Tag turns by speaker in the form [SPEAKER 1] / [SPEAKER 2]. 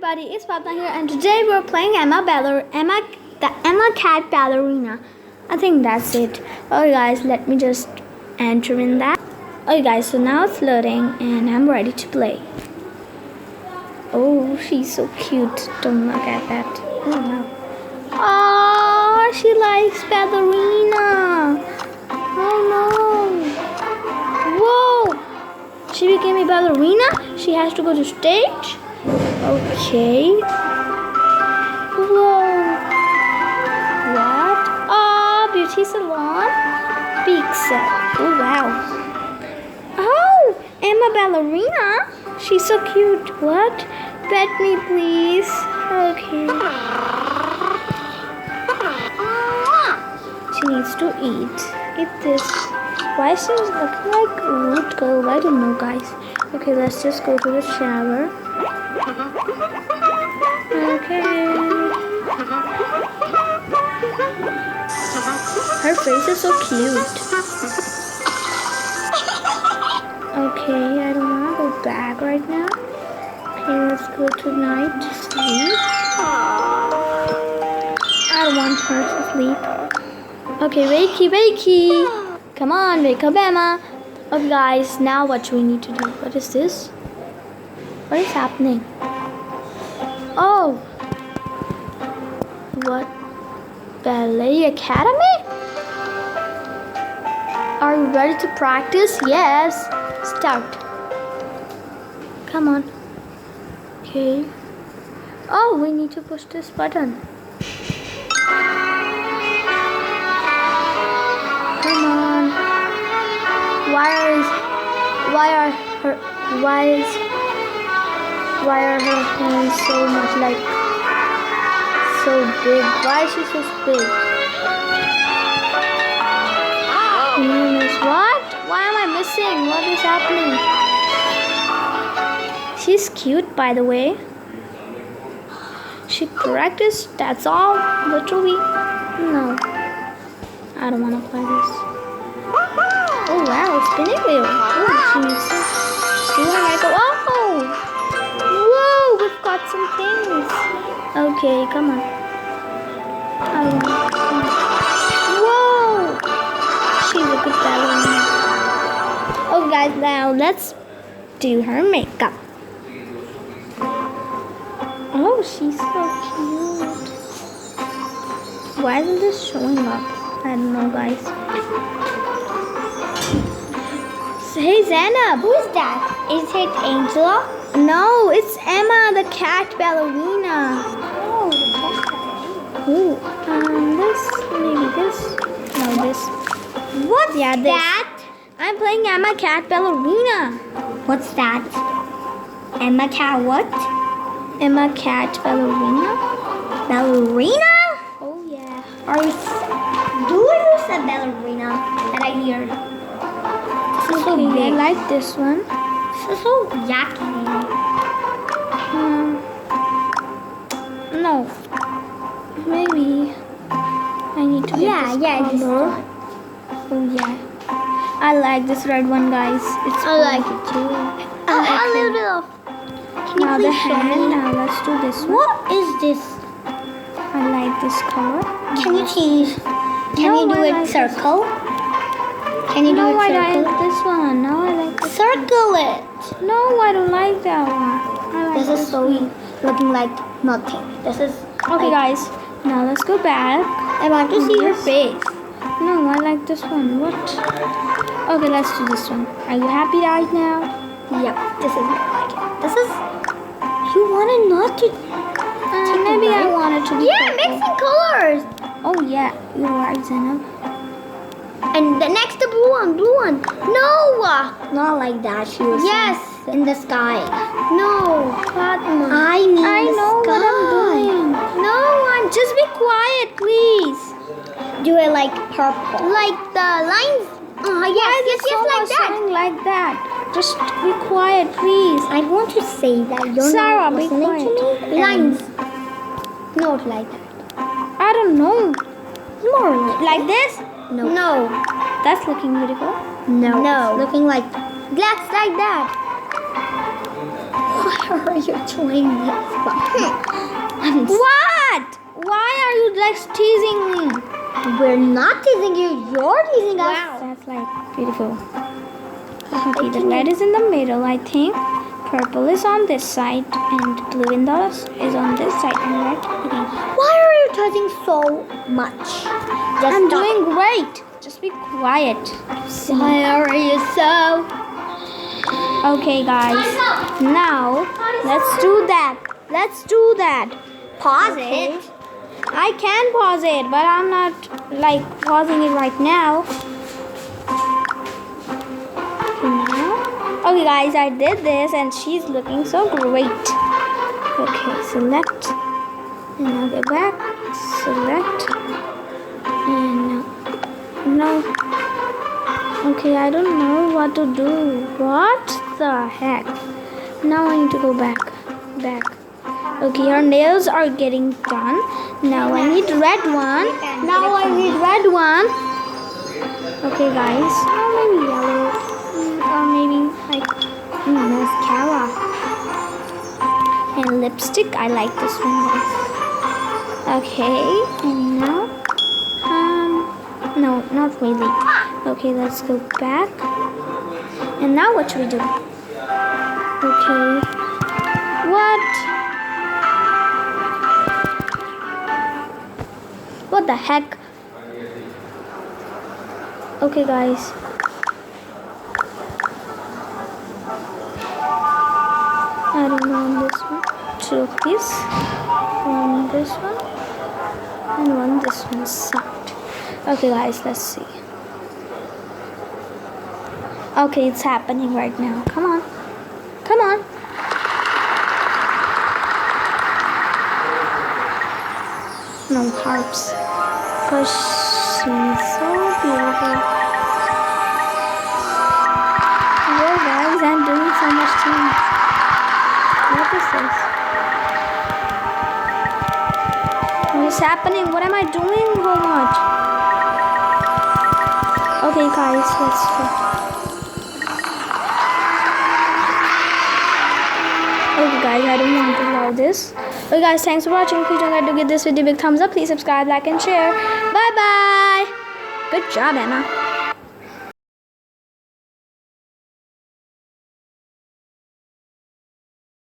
[SPEAKER 1] everybody, it's Fatma here, and today we're playing the Emma Cat Ballerina. I think that's it. Okay guys, let me just enter in that. Okay guys, so now it's loading and I'm ready to play. Oh, she's so cute. Don't look at that. Oh no. Oh, she likes ballerina. Oh no. Whoa. She became a ballerina? She has to go to stage? Okay. Whoa. What? Oh, beauty salon? Pixel. Oh, wow. Oh, Emma Ballerina? She's so cute. What? Pet me, please. Okay. She needs to eat. Eat this. Why is she looking like a rude girl? I don't know, guys. Okay, let's just go to the shower. Okay. Her face is so cute. Okay, I don't want to go back right now. Okay, let's go tonight to sleep. I don't want her to sleep. Okay, wakey. Come on, wake up, Emma. Okay, guys, now what do we need to do? What is this? What is happening? Oh! What? Ballet Academy? Are you ready to practice? Yes. Start. Come on. Okay. Oh, we need to push this button. Come on. Why are her hands so much like so big? Why is she so big? What? Why am I missing? What is happening? She's cute, by the way. She practiced, that's all, literally. No. I don't want to play this. Oh wow, spinning wheel. Oh, she needs to do her makeup. Oh! Whoa, we've got some things. Okay, come on. Whoa! She's a good ballerina. Oh guys, now let's do her makeup. Oh, she's so cute. Why isn't this showing up? I don't know, guys. Hey, Zainab.
[SPEAKER 2] Who is that? Is it Angela?
[SPEAKER 1] No, it's Emma, the cat ballerina.
[SPEAKER 2] Oh, the cat ballerina.
[SPEAKER 1] Ooh, this, maybe this. No, this.
[SPEAKER 2] What's
[SPEAKER 1] yeah, this.
[SPEAKER 2] that?
[SPEAKER 1] I'm playing Emma Cat Ballerina.
[SPEAKER 2] What's that? Emma Cat what?
[SPEAKER 1] Emma Cat Ballerina.
[SPEAKER 2] Ballerina?
[SPEAKER 1] Oh, yeah.
[SPEAKER 2] Do you say ballerina that I hear?
[SPEAKER 1] So big. I like this one.
[SPEAKER 2] So yucky.
[SPEAKER 1] No. Maybe I need to get this color. Oh yeah. I like this red one, guys. It's
[SPEAKER 2] I like it too. A little bit of. Can you
[SPEAKER 1] now
[SPEAKER 2] please
[SPEAKER 1] the
[SPEAKER 2] show
[SPEAKER 1] hand.
[SPEAKER 2] me?
[SPEAKER 1] Now let's do this one.
[SPEAKER 2] What is this?
[SPEAKER 1] I like this color.
[SPEAKER 2] Can you change? Can you do
[SPEAKER 1] I
[SPEAKER 2] it
[SPEAKER 1] like
[SPEAKER 2] circle? Can you do it
[SPEAKER 1] I
[SPEAKER 2] circle?
[SPEAKER 1] like this one. No, I like this.
[SPEAKER 2] Circle it.
[SPEAKER 1] No, I don't like that one. I like
[SPEAKER 2] This is so looking like nothing. This is
[SPEAKER 1] okay, guys. Now let's go back.
[SPEAKER 2] I want to see her face.
[SPEAKER 1] No, I like this one. What? Okay, let's do this one. Are you happy right now?
[SPEAKER 2] Yep, this is more like it. This is. You wanted not to.
[SPEAKER 1] Maybe I wanted to be.
[SPEAKER 2] Yeah, mixing colors.
[SPEAKER 1] Oh yeah, you're right, Zainab.
[SPEAKER 2] And the next, the blue one. No, not like that. She was. Yes, in the sky. No, Fatma. I
[SPEAKER 1] know
[SPEAKER 2] sky.
[SPEAKER 1] what I'm doing. No, I'm just be quiet, please.
[SPEAKER 2] Do it like purple. Like the lines. Yes, like that.
[SPEAKER 1] Like that. Just be quiet, please.
[SPEAKER 2] I want to say that you're
[SPEAKER 1] Sarah,
[SPEAKER 2] not
[SPEAKER 1] be
[SPEAKER 2] listening
[SPEAKER 1] quiet.
[SPEAKER 2] to me. Lines. Not like that.
[SPEAKER 1] I don't know.
[SPEAKER 2] More like
[SPEAKER 1] this?
[SPEAKER 2] No.
[SPEAKER 1] That's looking beautiful.
[SPEAKER 2] No. It's looking like that's like that. Why are you doing this?
[SPEAKER 1] What? Why are you like teasing me?
[SPEAKER 2] We're not teasing you. You're teasing us.
[SPEAKER 1] Wow. That's like beautiful. Okay, the red is in the middle, I think. Purple is on this side and blue in the is on this side and red. Okay.
[SPEAKER 2] Why are you touching so much?
[SPEAKER 1] I'm doing great. Just be quiet.
[SPEAKER 2] Why are you so?
[SPEAKER 1] Okay, guys. Now let's do that. Let's do that.
[SPEAKER 2] Pause it.
[SPEAKER 1] I can pause it, but I'm not like pausing it right now. Okay, guys, I did this and she's looking so great. Okay, select and now go back. Select and no. Okay, I don't know what to do. What the heck? Now I need to go back. Okay, her nails are getting done. Now I need red one. Okay, guys. Or maybe yellow. Or maybe like mascara. And lipstick. I like this one, guys. Okay, and now no, not really. Okay, let's go back. And now what should we do? Okay. What the heck? Okay, guys. I don't know on this one. Two of these. One this one. And one this one side. Okay, guys, let's see. Okay, it's happening right now. Come on. Come on. No hearts. Because she's so beautiful. Whoa, guys, I'm doing so much things. What is this? What is happening? What am I doing so much? Okay, guys, let's go. Okay, guys, I don't want to allow this. Okay, guys, thanks for watching. Please don't forget to give this video a big thumbs up. Please subscribe, like, and share. Bye-bye. Good job, Emma.